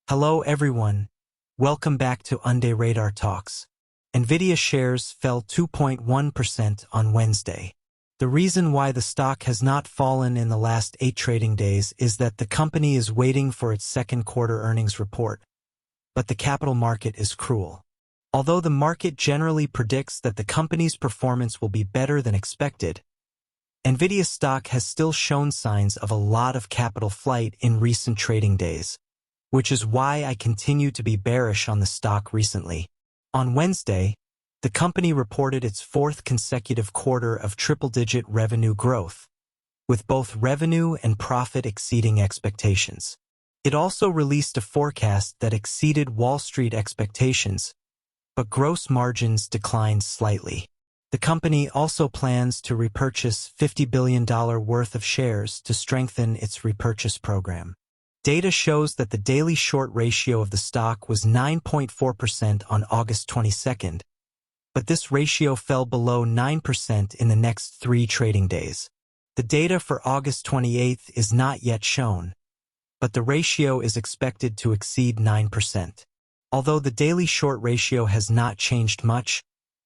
Hello everyone, welcome back to Unday Radar Talks. NVIDIA shares fell 2.1% on Wednesday. The reason why the stock has not fallen in the last 8 trading days is that the company is waiting for its second quarter earnings report. But the capital market is cruel. Although the market generally predicts that the company's performance will be better than expected, NVIDIA stock has still shown signs of a lot of capital flight in recent trading days, which is why I continue to be bearish on the stock recently. On Wednesday, the company reported its fourth consecutive quarter of triple-digit revenue growth, with both revenue and profit exceeding expectations. It also released a forecast that exceeded Wall Street expectations, but gross margins declined slightly. The company also plans to repurchase $50 billion worth of shares to strengthen its repurchase program. Data shows that the daily short ratio of the stock was 9.4% on August 22nd, but this ratio fell below 9% in the next 3 trading days. The data for August 28th is not yet shown, but the ratio is expected to exceed 9%. Although the daily short ratio has not changed much,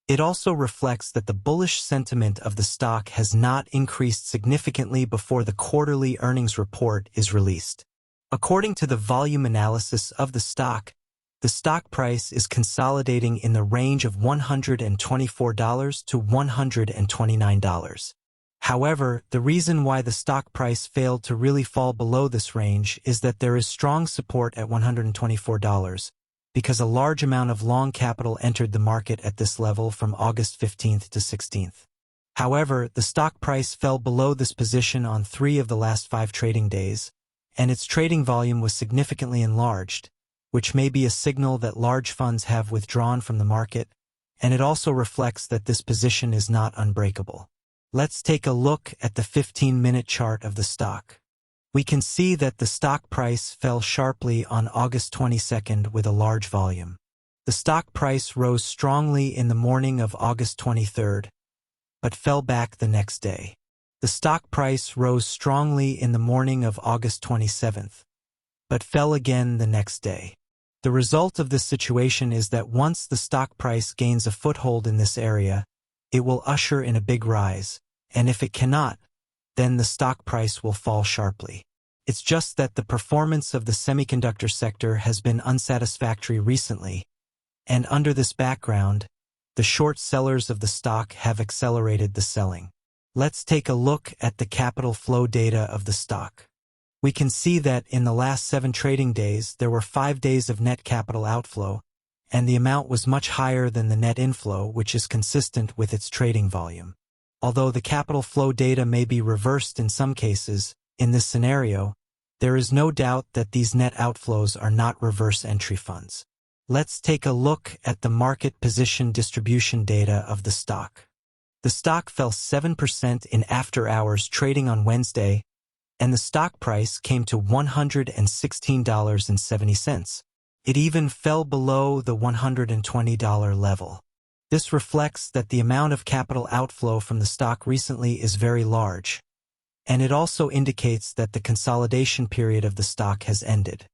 it also reflects that the bullish sentiment of the stock has not increased significantly before the quarterly earnings report is released. According to the volume analysis of the stock price is consolidating in the range of $124 to $129. However, the reason why the stock price failed to really fall below this range is that there is strong support at $124, because a large amount of long capital entered the market at this level from August 15th to 16th. However, the stock price fell below this position on 3 of the last 5 trading days, and its trading volume was significantly enlarged, which may be a signal that large funds have withdrawn from the market, and it also reflects that this position is not unbreakable. Let's take a look at the 15-minute chart of the stock. We can see that the stock price fell sharply on August 22nd with a large volume. The stock price rose strongly in the morning of August 23rd, but fell back the next day. The stock price rose strongly in the morning of August 27th, but fell again the next day. The result of this situation is that once the stock price gains a foothold in this area, it will usher in a big rise, and if it cannot, then the stock price will fall sharply. It's just that the performance of the semiconductor sector has been unsatisfactory recently, and under this background, the short sellers of the stock have accelerated the selling. Let's take a look at the capital flow data of the stock. We can see that in the last 7 trading days there were 5 days of net capital outflow, and the amount was much higher than the net inflow, which is consistent with its trading volume. Although the capital flow data may be reversed in some cases, in this scenario, there is no doubt that these net outflows are not reverse entry funds. Let's take a look at the market position distribution data of the stock. The stock fell 7% in after-hours trading on Wednesday, and the stock price came to $116.70. It even fell below the $120 level. This reflects that the amount of capital outflow from the stock recently is very large, and it also indicates that the consolidation period of the stock has ended.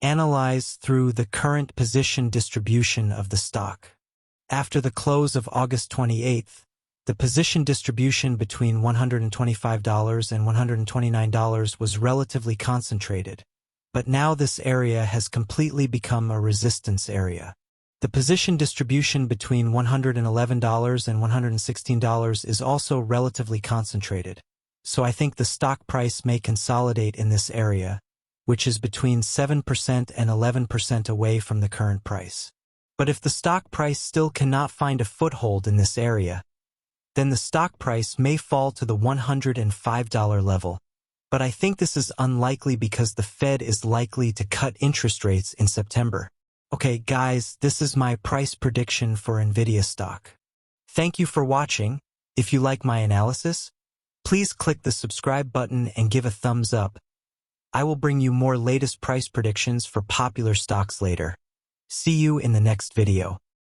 Analyze through the current position distribution of the stock. After the close of August 28th, the position distribution between $125 and $129 was relatively concentrated, but now this area has completely become a resistance area. The position distribution between $111 and $116 is also relatively concentrated, so I think the stock price may consolidate in this area, which is between 7% and 11% away from the current price. But if the stock price still cannot find a foothold in this area, then the stock price may fall to the $105 level, but I think this is unlikely because the Fed is likely to cut interest rates in September. Okay guys, this is my price prediction for NVIDIA stock. Thank you for watching. If you like my analysis, please click the subscribe button and give a thumbs up. I will bring you more latest price predictions for popular stocks later. See you in the next video.